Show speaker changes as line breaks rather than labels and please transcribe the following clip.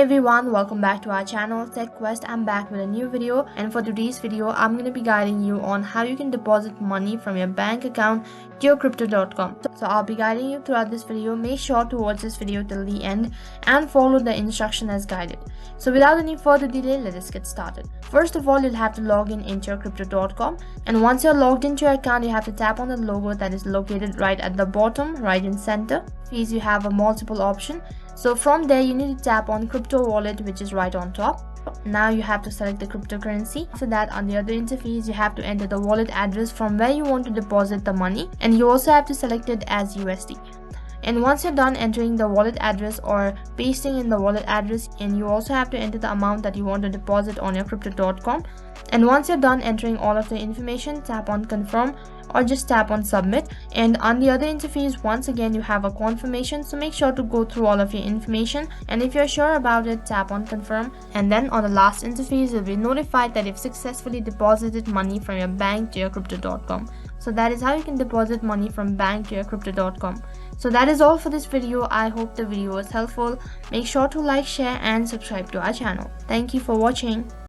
everyone, welcome back to our channel Tech Quest. I'm back with a new video, and for today's video I'm going to be guiding you on how you can deposit money from your bank account to your crypto.com. So I'll be guiding you throughout this video. Make sure to watch this video till the end and follow the instruction as guided. So without any further delay, let us get started. First of all, you'll have to log in into your crypto.com, and once you're logged into your account, you have to tap on the logo that is located right at the bottom right in center. Fees, you have a multiple option. So from there you need to tap on crypto wallet, which is right on top. Now you have to select the cryptocurrency. After that, on the other interface, you have to enter the wallet address from where you want to deposit the money, and you also have to select it as USD. And once you're done entering the wallet address or pasting in the wallet address, and you also have to enter the amount that you want to deposit on your crypto.com. And once you're done entering all of the information, tap on confirm or just tap on submit. And on the other interface, once again you have a confirmation, so make sure to go through all of your information, and if you're sure about it, tap on confirm. And then on the last interface, you'll be notified that you've successfully deposited money from your bank to your crypto.com. So that is how you can deposit money from bank to your crypto.com. So that is all for this video. I hope the video was helpful. Make sure to like, share and subscribe to our channel. Thank you for watching.